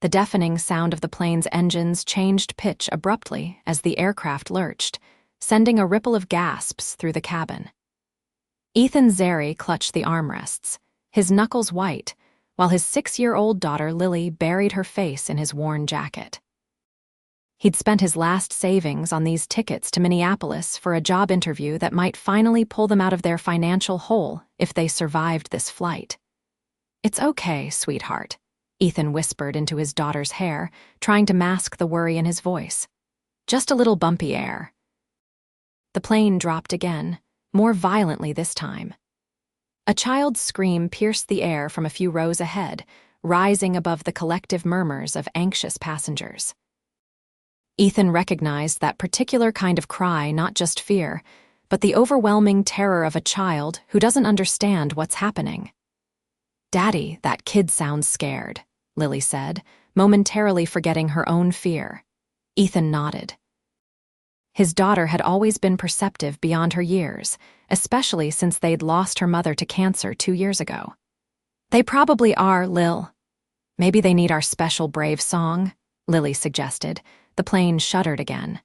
The deafening sound of the plane's engines changed pitch abruptly as the aircraft lurched, sending a ripple of gasps through the cabin. Ethan Zeri clutched the armrests, his knuckles white, while his 6-year-old daughter Lily buried her face in his worn jacket. He'd spent his last savings on these tickets to Minneapolis for a job interview that might finally pull them out of their financial hole if they survived this flight. "It's okay, sweetheart," Ethan whispered into his daughter's hair, trying to mask the worry in his voice. "Just a little bumpy air." The plane dropped again, more violently this time. A child's scream pierced the air from a few rows ahead, rising above the collective murmurs of anxious passengers. Ethan recognized that particular kind of cry, not just fear, but the overwhelming terror of a child who doesn't understand what's happening. "Daddy, that kid sounds scared," Lily said, momentarily forgetting her own fear. Ethan nodded. His daughter had always been perceptive beyond her years, especially since they'd lost her mother to cancer 2 years ago. "They probably are, Lil. Maybe they need our special brave song," Lily suggested. The plane shuddered again.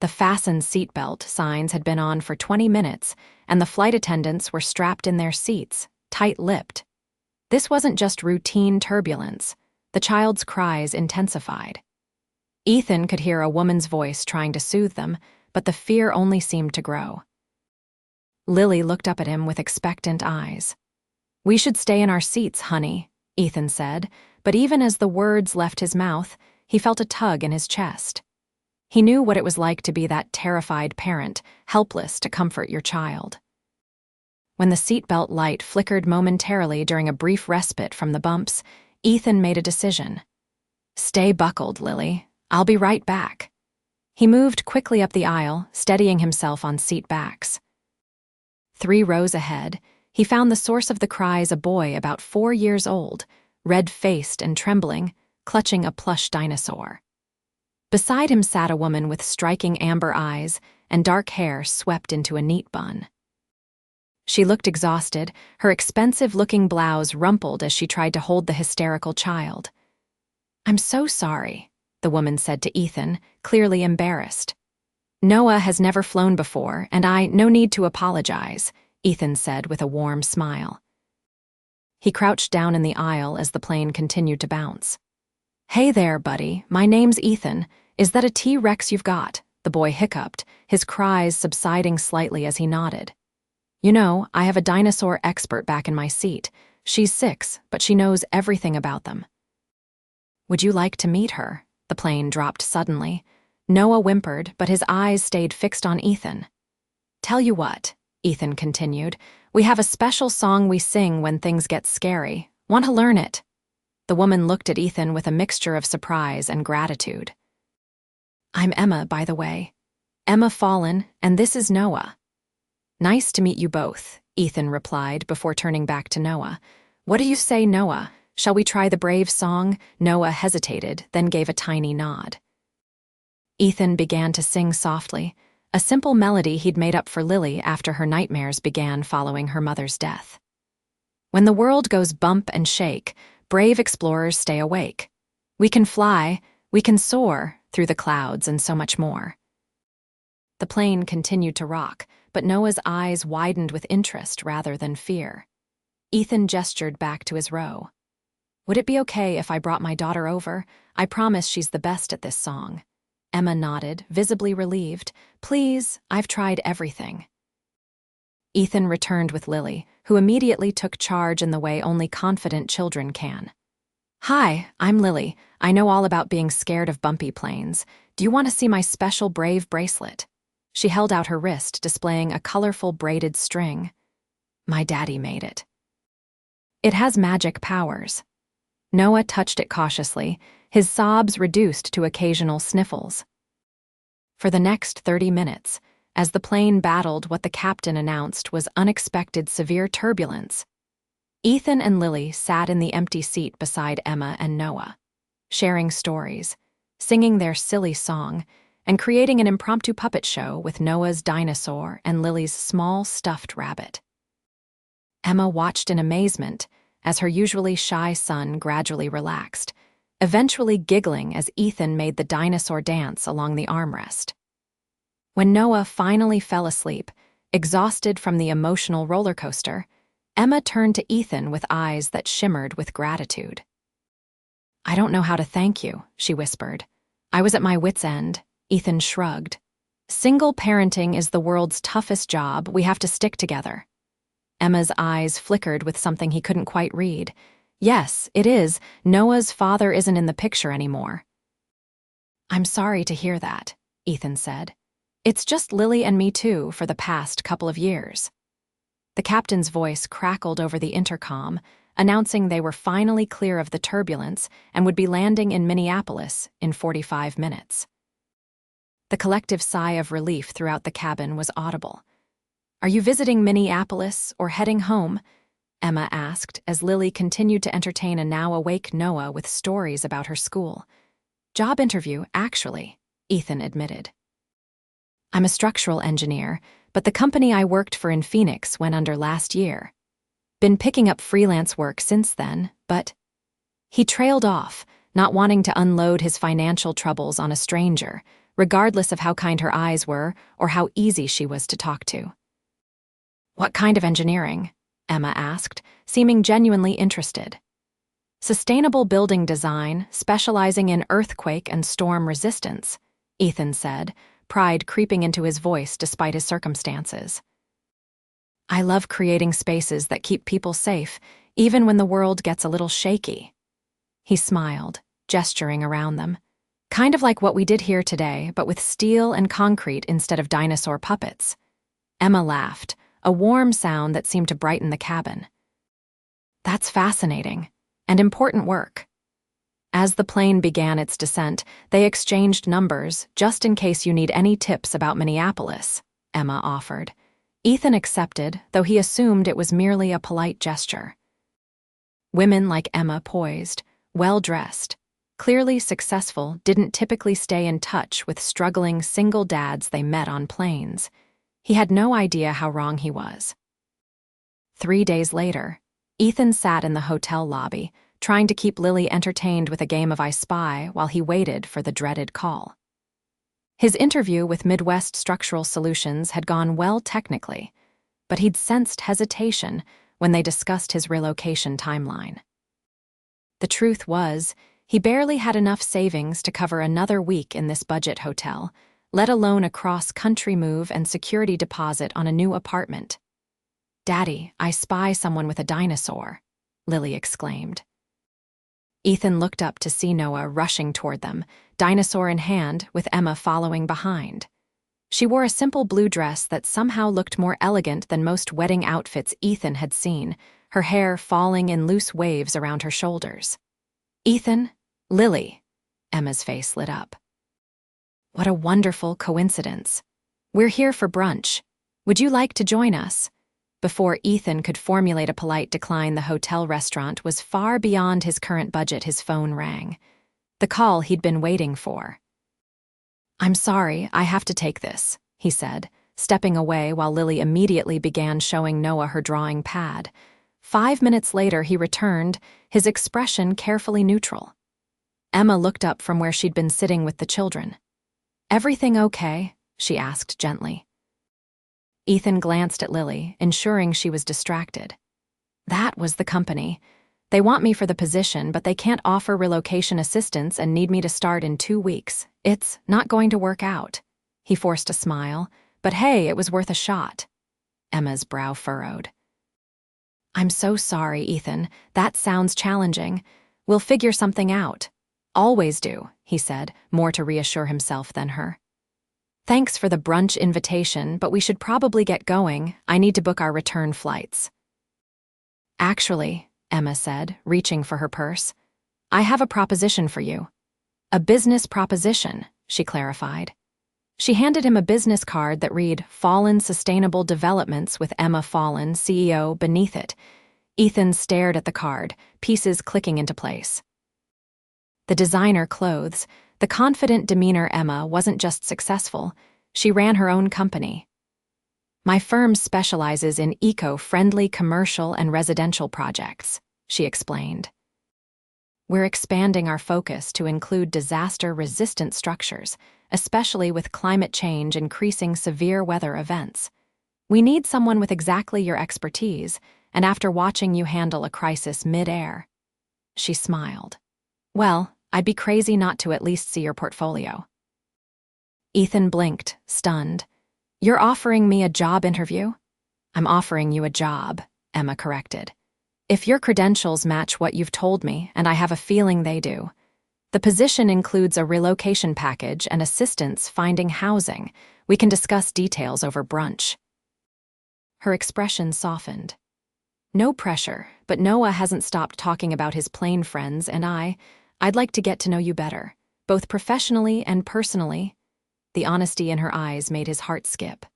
The fasten seatbelt signs had been on for 20 minutes, and the flight attendants were strapped in their seats, tight-lipped. This wasn't just routine turbulence. The child's cries intensified. Ethan could hear a woman's voice trying to soothe them, but the fear only seemed to grow. Lily looked up at him with expectant eyes. "We should stay in our seats, honey," Ethan said, but even as the words left his mouth, he felt a tug in his chest. He knew what it was like to be that terrified parent, helpless to comfort your child. When the seatbelt light flickered momentarily during a brief respite from the bumps, Ethan made a decision. "Stay buckled, Lily. I'll be right back." He moved quickly up the aisle, steadying himself on seat backs. 3 rows ahead, he found the source of the cries, a boy about 4 years old, red-faced and trembling, clutching a plush dinosaur. Beside him sat a woman with striking amber eyes and dark hair swept into a neat bun. She looked exhausted, her expensive-looking blouse rumpled as she tried to hold the hysterical child. "I'm so sorry," the woman said to Ethan, clearly embarrassed. "Noah has never flown before, and no need to apologize," Ethan said with a warm smile. He crouched down in the aisle as the plane continued to bounce. "Hey there, buddy, my name's Ethan. Is that a T-Rex you've got?" the boy hiccuped, his cries subsiding slightly as he nodded. "You know, I have a dinosaur expert back in my seat. She's 6, but she knows everything about them." "Would you like to meet her?" The plane dropped suddenly. Noah whimpered, but his eyes stayed fixed on Ethan. "Tell you what," Ethan continued, "we have a special song we sing when things get scary. Want to learn it?" The woman looked at Ethan with a mixture of surprise and gratitude. "I'm Emma, by the way. Emma Fallon, and this is Noah." "Nice to meet you both," Ethan replied before turning back to Noah. "What do you say, Noah? Shall we try the brave song?" Noah hesitated, then gave a tiny nod. Ethan began to sing softly, a simple melody he'd made up for Lily after her nightmares began following her mother's death. "When the world goes bump and shake, brave explorers stay awake. We can fly, we can soar, through the clouds and so much more." The plane continued to rock, but Noah's eyes widened with interest rather than fear. Ethan gestured back to his row. "Would it be okay if I brought my daughter over? I promise she's the best at this song." Emma nodded, visibly relieved. "Please, I've tried everything." Ethan returned with Lily, who immediately took charge in the way only confident children can. "Hi, I'm Lily. I know all about being scared of bumpy planes. Do you want to see my special brave bracelet?" She held out her wrist, displaying a colorful braided string. "My daddy made it. It has magic powers." Noah touched it cautiously, his sobs reduced to occasional sniffles. For the next 30 minutes, as the plane battled what the captain announced was unexpected severe turbulence, Ethan and Lily sat in the empty seat beside Emma and Noah, sharing stories, singing their silly song, and creating an impromptu puppet show with Noah's dinosaur and Lily's small stuffed rabbit. Emma watched in amazement as her usually shy son gradually relaxed, eventually giggling as Ethan made the dinosaur dance along the armrest. When Noah finally fell asleep, exhausted from the emotional roller coaster, Emma turned to Ethan with eyes that shimmered with gratitude. "I don't know how to thank you," she whispered. "I was at my wit's end." Ethan shrugged. "Single parenting is the world's toughest job. We have to stick together." Emma's eyes flickered with something he couldn't quite read. "Yes, it is. Noah's father isn't in the picture anymore." "I'm sorry to hear that," Ethan said. "It's just Lily and me too for the past couple of years." The captain's voice crackled over the intercom, announcing they were finally clear of the turbulence and would be landing in Minneapolis in 45 minutes. The collective sigh of relief throughout the cabin was audible. "Are you visiting Minneapolis or heading home?" Emma asked as Lily continued to entertain a now-awake Noah with stories about her school. "Job interview, actually," Ethan admitted. "I'm a structural engineer, but the company I worked for in Phoenix went under last year. Been picking up freelance work since then, but—" He trailed off, not wanting to unload his financial troubles on a stranger, regardless of how kind her eyes were or how easy she was to talk to. "What kind of engineering?" Emma asked, seeming genuinely interested. "Sustainable building design, specializing in earthquake and storm resistance," Ethan said, pride creeping into his voice despite his circumstances. "I love creating spaces that keep people safe, even when the world gets a little shaky." He smiled, gesturing around them. "Kind of like what we did here today, but with steel and concrete instead of dinosaur puppets." Emma laughed, a warm sound that seemed to brighten the cabin. "That's fascinating, and important work." As the plane began its descent, they exchanged numbers, just in case you need any tips about Minneapolis, Emma offered. Ethan accepted, though he assumed it was merely a polite gesture. Women like Emma, poised, well-dressed, clearly successful, didn't typically stay in touch with struggling single dads they met on planes. He had no idea how wrong he was. 3 days later, Ethan sat in the hotel lobby, trying to keep Lily entertained with a game of I Spy while he waited for the dreaded call. His interview with Midwest Structural Solutions had gone well technically, but he'd sensed hesitation when they discussed his relocation timeline. The truth was, he barely had enough savings to cover another week in this budget hotel, let alone a cross-country move and security deposit on a new apartment. "Daddy, I spy someone with a dinosaur," Lily exclaimed. Ethan looked up to see Noah rushing toward them, dinosaur in hand, with Emma following behind. She wore a simple blue dress that somehow looked more elegant than most wedding outfits Ethan had seen, her hair falling in loose waves around her shoulders. "Ethan, Lily," Emma's face lit up. "What a wonderful coincidence. We're here for brunch. Would you like to join us?" Before Ethan could formulate a polite decline, the hotel restaurant was far beyond his current budget. His phone rang. The call he'd been waiting for. "I'm sorry, I have to take this," he said, stepping away while Lily immediately began showing Noah her drawing pad. 5 minutes later, he returned, his expression carefully neutral. Emma looked up from where she'd been sitting with the children. "Everything okay?" she asked gently. Ethan glanced at Lily, ensuring she was distracted. "That was the company. They want me for the position, but they can't offer relocation assistance and need me to start in 2 weeks. It's not going to work out." He forced a smile, but hey, it was worth a shot. Emma's brow furrowed. "I'm so sorry, Ethan. That sounds challenging. We'll figure something out." "Always do," he said, more to reassure himself than her. "Thanks for the brunch invitation, but we should probably get going. I need to book our return flights." "Actually," Emma said, reaching for her purse, "I have a proposition for you." "A business proposition," she clarified. She handed him a business card that read "Fallen Sustainable Developments with Emma Fallen, CEO," beneath it. Ethan stared at the card, pieces clicking into place. The designer clothes, the confident demeanor Emma wasn't just successful, she ran her own company. "My firm specializes in eco-friendly commercial and residential projects," she explained. We're expanding our focus to include disaster-resistant structures, especially with climate change increasing severe weather events. We need someone with exactly your expertise, and after watching you handle a crisis mid-air." She smiled. "Well, I'd be crazy not to at least see your portfolio." Ethan blinked, stunned. "You're offering me a job interview?" "I'm offering you a job," Emma corrected. "If your credentials match what you've told me, and I have a feeling they do. The position includes a relocation package and assistance finding housing. We can discuss details over brunch." Her expression softened. "No pressure, but Noah hasn't stopped talking about his plane friends, and I'd like to get to know you better, both professionally and personally." The honesty in her eyes made his heart skip.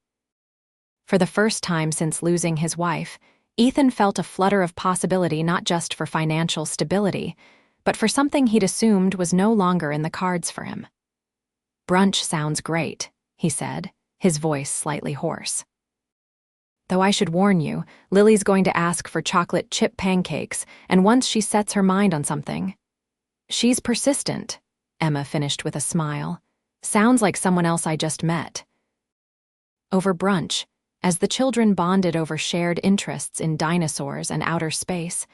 For the first time since losing his wife, Ethan felt a flutter of possibility not just for financial stability, but for something he'd assumed was no longer in the cards for him. "Brunch sounds great," he said, his voice slightly hoarse. "Though I should warn you, Lily's going to ask for chocolate chip pancakes, and once she sets her mind on something—" "She's persistent," Emma finished with a smile. "Sounds like someone else I just met." Over brunch, as the children bonded over shared interests in dinosaurs and outer space,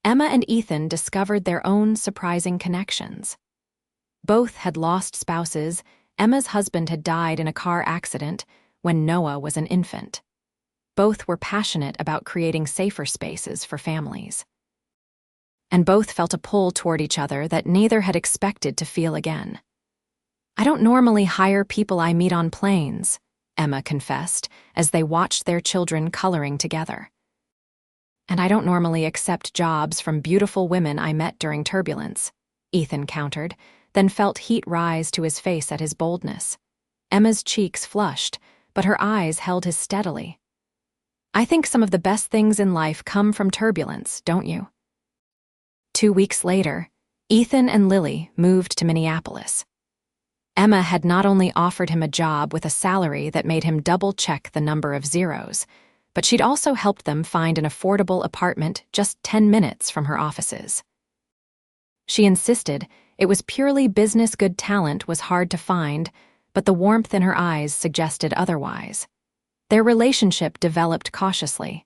Emma and Ethan discovered their own surprising connections. Both had lost spouses. Emma's husband had died in a car accident when Noah was an infant. Both were passionate about creating safer spaces for families. And both felt a pull toward each other that neither had expected to feel again. "I don't normally hire people I meet on planes," Emma confessed as they watched their children coloring together. "And I don't normally accept jobs from beautiful women I met during Turbulence," Ethan countered, then felt heat rise to his face at his boldness. Emma's cheeks flushed, but her eyes held his steadily. "I think some of the best things in life come from turbulence, don't you?" 2 weeks later, Ethan and Lily moved to Minneapolis. Emma had not only offered him a job with a salary that made him double-check the number of zeros, but she'd also helped them find an affordable apartment just 10 minutes from her offices. She insisted it was purely business. Good talent was hard to find, but the warmth in her eyes suggested otherwise. Their relationship developed cautiously.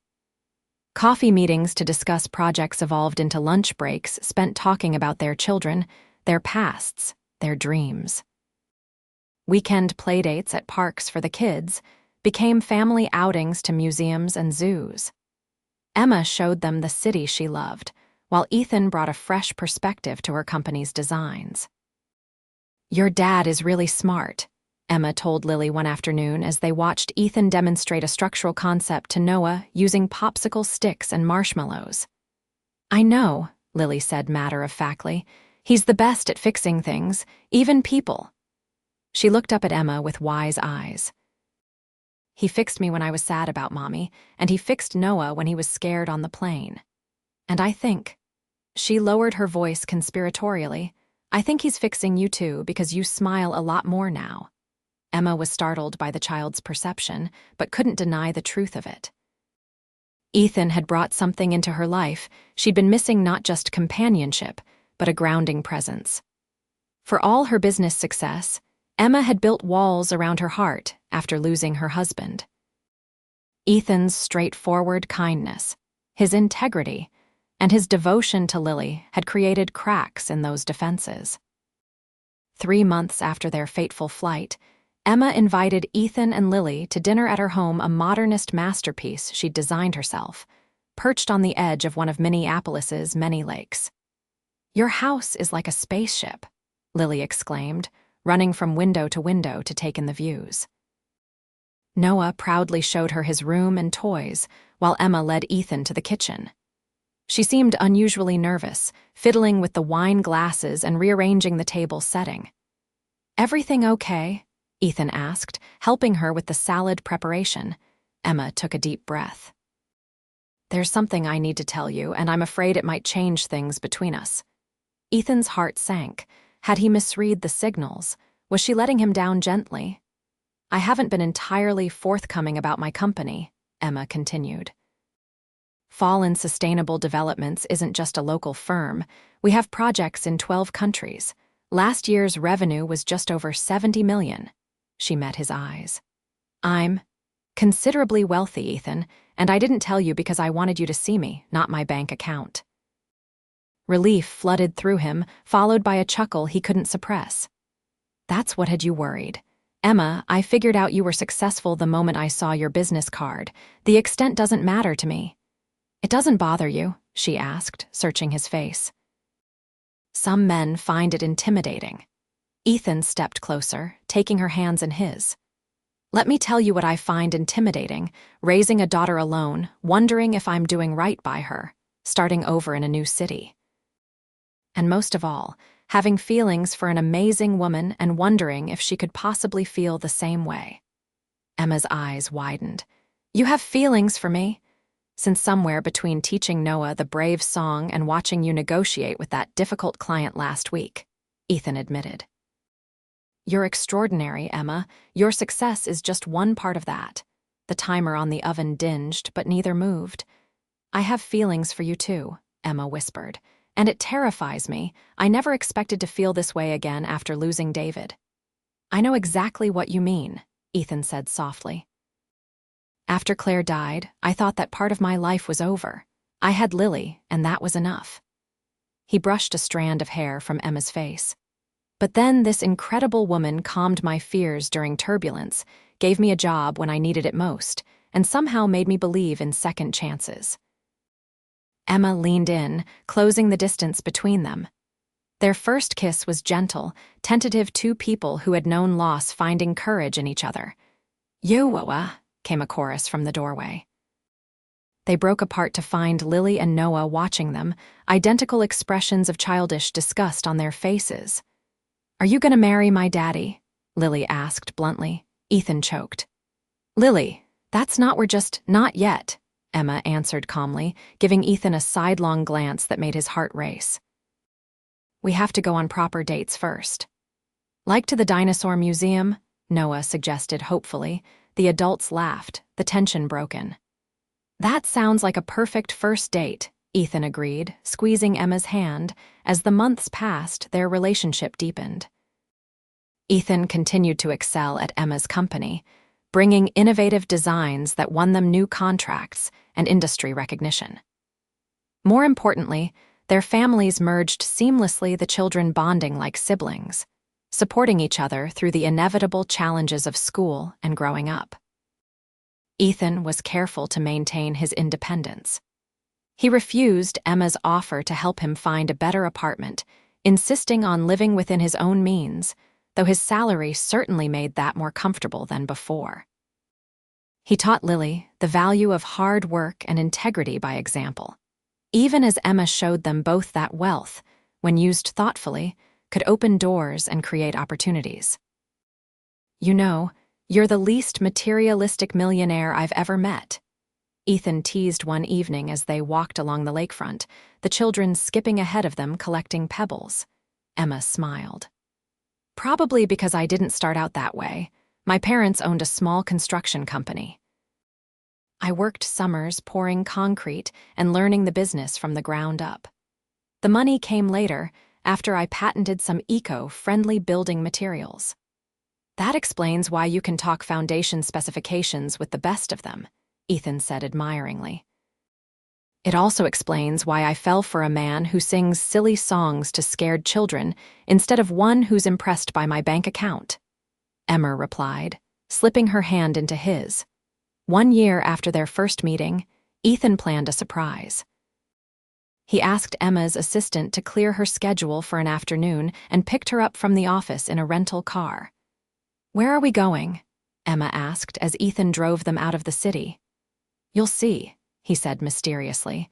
Coffee meetings to discuss projects evolved into lunch breaks spent talking about their children, their pasts, their dreams. Weekend playdates at parks for the kids became family outings to museums and zoos. Emma showed them the city she loved, while Ethan brought a fresh perspective to her company's designs. "Your dad is really smart," Emma told Lily one afternoon as they watched Ethan demonstrate a structural concept to Noah using popsicle sticks and marshmallows. "I know," Lily said matter-of-factly. "He's the best at fixing things, even people." She looked up at Emma with wise eyes. "He fixed me when I was sad about Mommy, and he fixed Noah when he was scared on the plane. And I think—" She lowered her voice conspiratorially. "I think he's fixing you too because you smile a lot more now." Emma was startled by the child's perception, but couldn't deny the truth of it. Ethan had brought something into her life she'd been missing, not just companionship, but a grounding presence. For all her business success, Emma had built walls around her heart after losing her husband. Ethan's straightforward kindness, his integrity, and his devotion to Lily had created cracks in those defenses. 3 months after their fateful flight, Emma invited Ethan and Lily to dinner at her home, a modernist masterpiece she'd designed herself, perched on the edge of one of Minneapolis's many lakes. "Your house is like a spaceship," Lily exclaimed, running from window to take in the views. Noah proudly showed her his room and toys, while Emma led Ethan to the kitchen. She seemed unusually nervous, fiddling with the wine glasses and rearranging the table setting. "Everything okay?" Ethan asked, helping her with the salad preparation. Emma took a deep breath. "There's something I need to tell you, and I'm afraid it might change things between us." Ethan's heart sank. Had he misread the signals? Was she letting him down gently? "I haven't been entirely forthcoming about my company," Emma continued. Fallen Sustainable Developments isn't just a local firm. We have projects in 12 countries. Last year's revenue was just over 70 million. She met his eyes. I'm considerably wealthy, Ethan, and I didn't tell you because I wanted you to see me, not my bank account. Relief flooded through him, followed by a chuckle he couldn't suppress. That's what had you worried. Emma, I figured out you were successful the moment I saw your business card. The extent doesn't matter to me. It doesn't bother you, she asked, searching his face. Some men find it intimidating. Ethan stepped closer, taking her hands in his. Let me tell you what I find intimidating, raising a daughter alone, wondering if I'm doing right by her, starting over in a new city. And most of all, having feelings for an amazing woman and wondering if she could possibly feel the same way. Emma's eyes widened. You have feelings for me? Since somewhere between teaching Noah the brave song and watching you negotiate with that difficult client last week, Ethan admitted. You're extraordinary, Emma. Your success is just one part of that. The timer on the oven dinged, but neither moved. I have feelings for you too, Emma whispered. And it terrifies me. I never expected to feel this way again after losing David. I know exactly what you mean, Ethan said softly. After Claire died, I thought that part of my life was over. I had Lily, and that was enough. He brushed a strand of hair from Emma's face. But then this incredible woman calmed my fears during Turbulence, gave me a job when I needed it most, and somehow made me believe in second chances. Emma leaned in, closing the distance between them. Their first kiss was gentle, tentative, two people who had known loss finding courage in each other. Yoa, came a chorus from the doorway. They broke apart to find Lily and Noah watching them, identical expressions of childish disgust on their faces. Are you gonna marry my daddy? Lily asked bluntly. Ethan choked. Lily, that's not not yet, Emma answered calmly, giving Ethan a sidelong glance that made his heart race. We have to go on proper dates first. Like to the dinosaur museum? Noah suggested hopefully. The adults laughed, the tension broken. That sounds like a perfect first date, Ethan agreed, squeezing Emma's hand. As the months passed, their relationship deepened. Ethan continued to excel at Emma's company, bringing innovative designs that won them new contracts and industry recognition. More importantly, their families merged seamlessly, the children bonding like siblings, supporting each other through the inevitable challenges of school and growing up. Ethan was careful to maintain his independence. He refused Emma's offer to help him find a better apartment, insisting on living within his own means, though his salary certainly made that more comfortable than before. He taught Lily the value of hard work and integrity by example, even as Emma showed them both that wealth, when used thoughtfully, could open doors and create opportunities. You know, you're the least materialistic millionaire I've ever met, Ethan teased one evening as they walked along the lakefront, the children skipping ahead of them collecting pebbles. Emma smiled. Probably because I didn't start out that way. My parents owned a small construction company. I worked summers pouring concrete and learning the business from the ground up. The money came later, after I patented some eco-friendly building materials. That explains why you can talk foundation specifications with the best of them, Ethan said admiringly. It also explains why I fell for a man who sings silly songs to scared children instead of one who's impressed by my bank account, Emma replied, slipping her hand into his. 1 year after their first meeting, Ethan planned a surprise. He asked Emma's assistant to clear her schedule for an afternoon and picked her up from the office in a rental car. Where are we going? Emma asked as Ethan drove them out of the city. You'll see, he said mysteriously.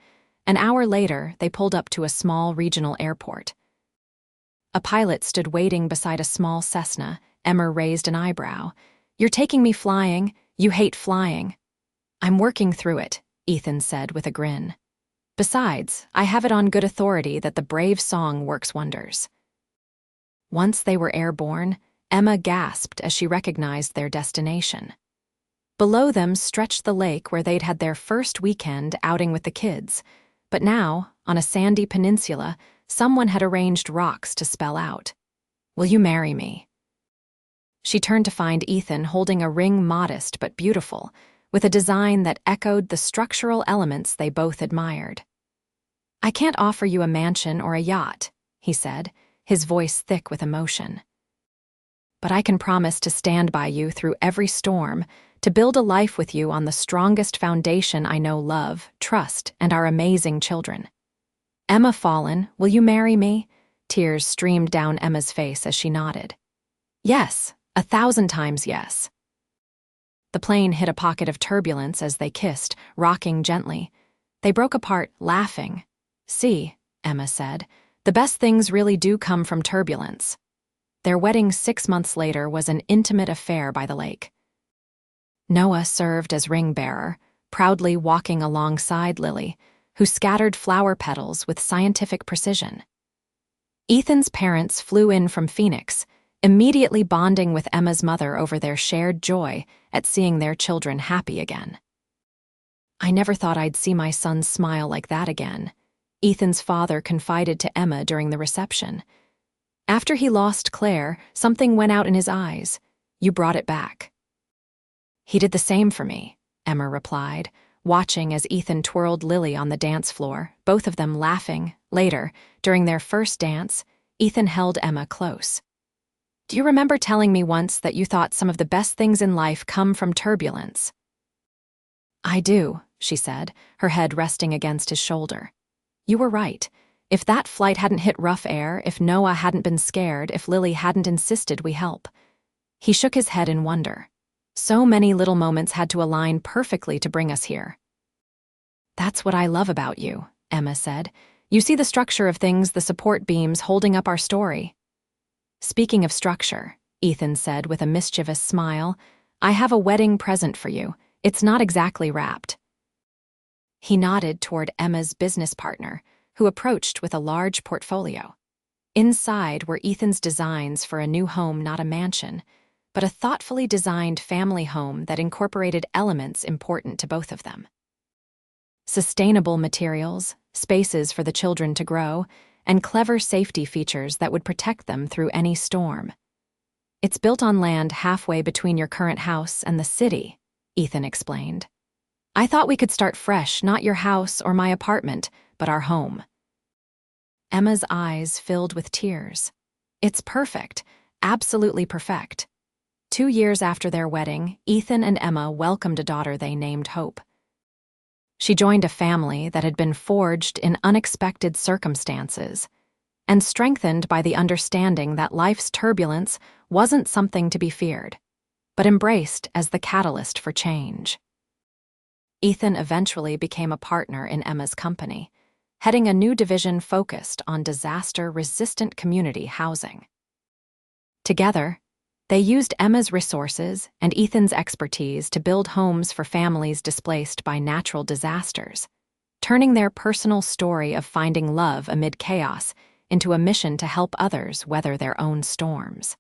An hour later, they pulled up to a small regional airport. A pilot stood waiting beside a small Cessna. Emma raised an eyebrow. You're taking me flying? You hate flying. I'm working through it, Ethan said with a grin. Besides, I have it on good authority that the brave song works wonders. Once they were airborne, Emma gasped as she recognized their destination. Below them stretched the lake where they'd had their first weekend outing with the kids. But now, on a sandy peninsula, someone had arranged rocks to spell out, "Will you marry me?" She turned to find Ethan holding a ring modest but beautiful, with a design that echoed the structural elements they both admired. "I can't offer you a mansion or a yacht," he said, his voice thick with emotion. "But I can promise to stand by you through every storm, to build a life with you on the strongest foundation I know: love, trust, and our amazing children." "Emma Fallon, will you marry me?" Tears streamed down Emma's face as she nodded. "Yes, 1,000 times yes." The plane hit a pocket of turbulence as they kissed, rocking gently. They broke apart, laughing. "See," Emma said, "the best things really do come from turbulence." Their wedding 6 months later was an intimate affair by the lake. Noah served as ring-bearer, proudly walking alongside Lily, who scattered flower petals with scientific precision. Ethan's parents flew in from Phoenix, immediately bonding with Emma's mother over their shared joy at seeing their children happy again. "I never thought I'd see my son smile like that again," Ethan's father confided to Emma during the reception. "After he lost Claire, something went out in his eyes. You brought it back." "He did the same for me," Emma replied, watching as Ethan twirled Lily on the dance floor, both of them laughing. Later, during their first dance, Ethan held Emma close. "Do you remember telling me once that you thought some of the best things in life come from turbulence?" "I do," she said, her head resting against his shoulder. "You were right. If that flight hadn't hit rough air, if Noah hadn't been scared, if Lily hadn't insisted we help." He shook his head in wonder. So many little moments had to align perfectly to bring us here. "That's what I love about you," Emma said. "You see the structure of things, the support beams holding up our story." "Speaking of structure," Ethan said with a mischievous smile, "I have a wedding present for you. It's not exactly wrapped." He nodded toward Emma's business partner, who approached with a large portfolio. Inside were Ethan's designs for a new home, not a mansion, but a thoughtfully designed family home that incorporated elements important to both of them. Sustainable materials, spaces for the children to grow, and clever safety features that would protect them through any storm. "It's built on land halfway between your current house and the city," Ethan explained. "I thought we could start fresh, not your house or my apartment, but our home." Emma's eyes filled with tears. "It's perfect, absolutely perfect." 2 years after their wedding, Ethan and Emma welcomed a daughter they named Hope. She joined a family that had been forged in unexpected circumstances and strengthened by the understanding that life's turbulence wasn't something to be feared, but embraced as the catalyst for change. Ethan eventually became a partner in Emma's company, heading a new division focused on disaster-resistant community housing. Together, they used Emma's resources and Ethan's expertise to build homes for families displaced by natural disasters, turning their personal story of finding love amid chaos into a mission to help others weather their own storms.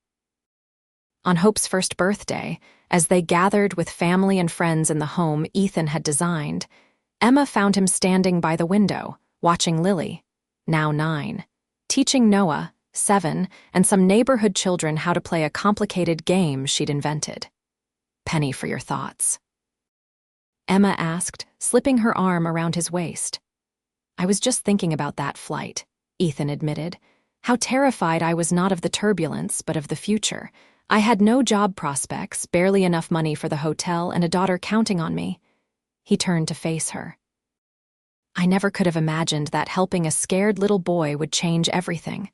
On Hope's first birthday, as they gathered with family and friends in the home Ethan had designed, Emma found him standing by the window, watching Lily, now 9, teaching Noah, 7, and some neighborhood children how to play a complicated game she'd invented. "Penny for your thoughts?" Emma asked, slipping her arm around his waist. "I was just thinking about that flight," Ethan admitted. "How terrified I was not of the turbulence, but of the future. I had no job prospects, barely enough money for the hotel, and a daughter counting on me." He turned to face her. "I never could have imagined that helping a scared little boy would change everything."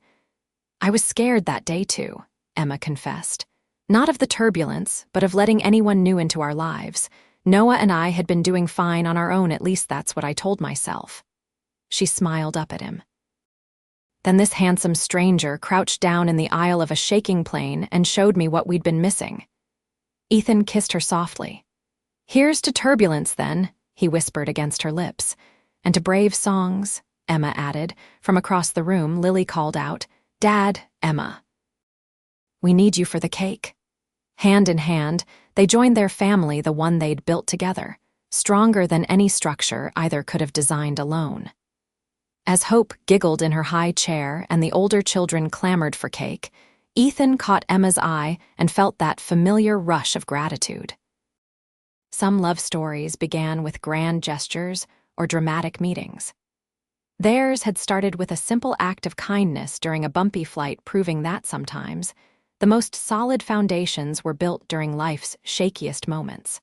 "I was scared that day too," Emma confessed. "Not of the turbulence, but of letting anyone new into our lives. Noah and I had been doing fine on our own, at least that's what I told myself." She smiled up at him. "Then this handsome stranger crouched down in the aisle of a shaking plane and showed me what we'd been missing." Ethan kissed her softly. "Here's to turbulence, then," he whispered against her lips. "And to brave songs," Emma added. From across the room, Lily called out, "Dad, Emma. We need you for the cake." Hand in hand, They joined their family, the one they'd built together, stronger than any structure either could have designed alone. As Hope giggled in her high chair and the older children clamored for cake, Ethan caught Emma's eye and felt that familiar rush of gratitude. Some love stories began with grand gestures or dramatic meetings. Theirs had started with a simple act of kindness during a bumpy flight, proving that sometimes the most solid foundations were built during life's shakiest moments.